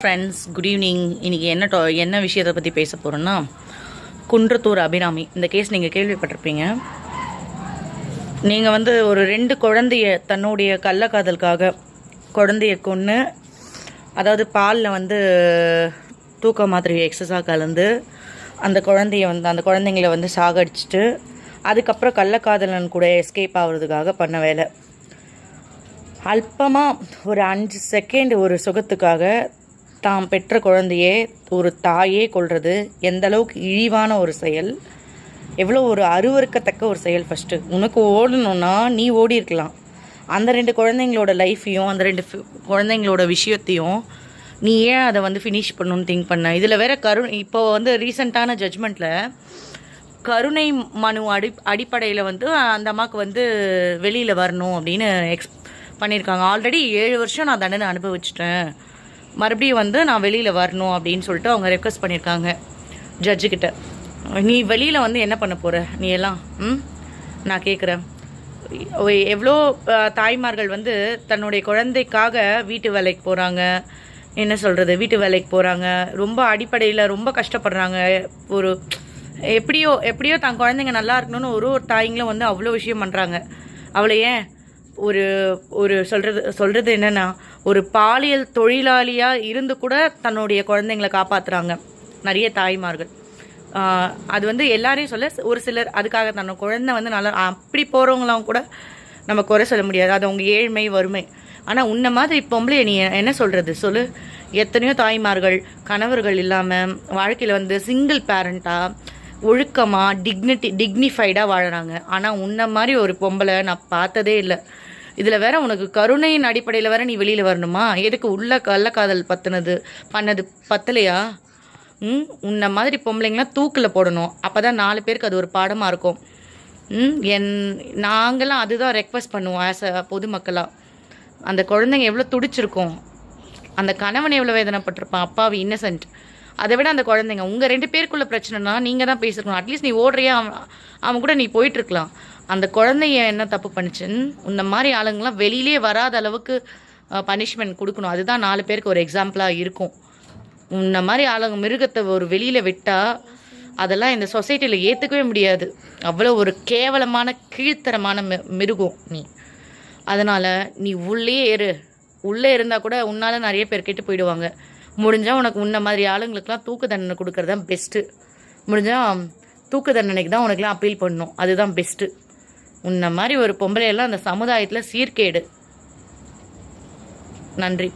Friends, good evening. இன்றைக்கி என்ன விஷயத்தை பற்றி பேச போகிறோன்னா, குன்றத்தூர் அபிராமி இந்த கேஸ் நீங்கள் கேள்விப்பட்டிருப்பீங்க. நீங்கள் ஒரு 2 குழந்தைய தன்னுடைய கள்ளக்காதலுக்காக குழந்தைய கொன்று, அதாவது பாலில் தூக்க மாத்திரை எக்ஸஸாக கலந்து அந்த குழந்தைய அந்த குழந்தைங்கள சாகடிச்சிட்டு அதுக்கப்புறம் கள்ளக்காதலன் கூட எஸ்கேப் ஆகிறதுக்காக பண்ண வேலை. அல்பமாக ஒரு 5 செகண்ட் ஒரு சுகத்துக்காக தாம் பெற்ற குழந்தையே ஒரு தாயே கொள்வது எந்த அளவுக்கு இழிவான ஒரு செயல், எவ்வளோ ஒரு அருவருக்கத்தக்க ஒரு செயல். ஃபஸ்ட்டு உனக்கு ஓடணுன்னா நீ ஓடி இருக்கலாம். அந்த 2 குழந்தைங்களோட லைஃப்பையும் அந்த 2 குழந்தைங்களோட விஷயத்தையும் நீ ஏன் அதை ஃபினிஷ் பண்ணணுன்னு திங்க் பண்ண. இதில் வேற இப்போ ரீசண்டான ஜட்ஜ்மெண்ட்டில் கருணை மனு அடிப்படையில் அந்த அம்மாவுக்கு வெளியில் வரணும் அப்படின்னு பண்ணியிருக்காங்க. ஆல்ரெடி 7 வருஷம் நான் தண்டனை அனுபவிச்சிட்டேன், மறுபடியும் நான் வெளியில் வரணும் அப்படின்னு சொல்லிட்டு அவங்க ரெக்வஸ்ட் பண்ணியிருக்காங்க ஜட்ஜுக்கிட்ட. நீ வெளியில் என்ன பண்ண போகிற நீ எல்லாம்? நான் கேட்குறேன். எவ்வளோ தாய்மார்கள் தன்னுடைய குழந்தைக்காக வீட்டு வேலைக்கு போகிறாங்க, என்ன சொல்கிறது, வீட்டு வேலைக்கு போகிறாங்க, ரொம்ப அடிப்படையில் ரொம்ப கஷ்டப்படுறாங்க. ஒரு எப்படியோ தன் குழந்தைங்க நல்லா இருக்கணும்னு ஒரு தாய்ங்களும் அவ்வளோ விஷயம் பண்ணுறாங்க. அவளை ஏன் ஒரு சொல்கிறது என்னென்னா, ஒரு பாலியல் தொழிலாளியாக இருந்து கூட தன்னுடைய குழந்தைங்களை காப்பாற்றுறாங்க நிறைய தாய்மார்கள். அது எல்லாரையும் சொல்ல, ஒரு சிலர் அதுக்காக தன்னோட குழந்தை நல்லா அப்படி போகிறவங்களாம் கூட நம்ம குறை சொல்ல முடியாது. அது அவங்க ஏழ்மை வறுமை. ஆனால் உன்ன மாதிரி பொம்பளை நீ என்ன சொல்கிறது சொல்லு. எத்தனையோ தாய்மார்கள் கணவர்கள் இல்லாமல் வாழ்க்கையில் சிங்கிள் பேரண்ட்டாக ஒழுக்கமாக டிக்னிஃபைடாக வாழறாங்க. ஆனால் உன்ன மாதிரி ஒரு பொம்பளை நான் பார்த்ததே இல்லை. இதில் வேற உனக்கு கருணையின் அடிப்படையில் வேற நீ வெளியில் வரணுமா? எதுக்கு உள்ள கள்ளக்காதல் பண்ணது பத்தலையா? உன்ன மாதிரி பொம்பளைங்களாம் தூக்கில் போடணும். அப்போ தான் 4 பேருக்கு அது ஒரு பாடமாக இருக்கும். நாங்களாம் அதுதான் ரெக்வஸ்ட் பண்ணுவோம் ஆஸ் அ பொதுமக்களாக. அந்த குழந்தைங்க எவ்வளோ துடிச்சிருக்கோம், அந்த கணவன் எவ்வளோ வேதனைப்பட்டிருப்பான், அப்பாவி இன்னசென்ட். அதை விட அந்த குழந்தைங்க உங்கள் 2 பேருக்குள்ள பிரச்சனைனா நீங்கள் தான் பேசிருக்கணும். அட்லீஸ்ட் நீ ஓடுறியா அவன் கூட நீ போயிட்டுருக்கலாம். அந்த குழந்தைய என்ன தப்பு பண்ணிச்சுன்னு இந்த மாதிரி ஆளுங்களாம் வெளியிலே வராத அளவுக்கு பனிஷ்மெண்ட் கொடுக்கணும். அதுதான் 4 பேருக்கு ஒரு எக்ஸாம்பிளாக இருக்கும். இந்த மாதிரி ஆளுங்க மிருகத்தை ஒரு வெளியில் விட்டால் அதெல்லாம் இந்த சொசைட்டியில் ஏற்றுக்கவே முடியாது. அவ்வளோ ஒரு கேவலமான கீழ்த்தரமான மிருகம் நீ. அதனால் நீ உள்ளே இருந்தால் கூட உன்னால் நிறைய பேர் கெட்டு போயிடுவாங்க. முடிஞ்சால் உனக்கு உன்ன மாதிரி ஆளுங்களுக்கெல்லாம் தூக்கு தண்டனை கொடுக்கறது தான் பெஸ்ட்டு. முடிஞ்சால் தூக்கு தண்டனைக்கு தான் உனக்குலாம் அப்பீல் பண்ணணும், அதுதான் பெஸ்ட்டு. உன்ன மாதிரி ஒரு பொம்பளையெல்லாம் அந்த சமுதாயத்தில் சீர்கேடு. நன்றி.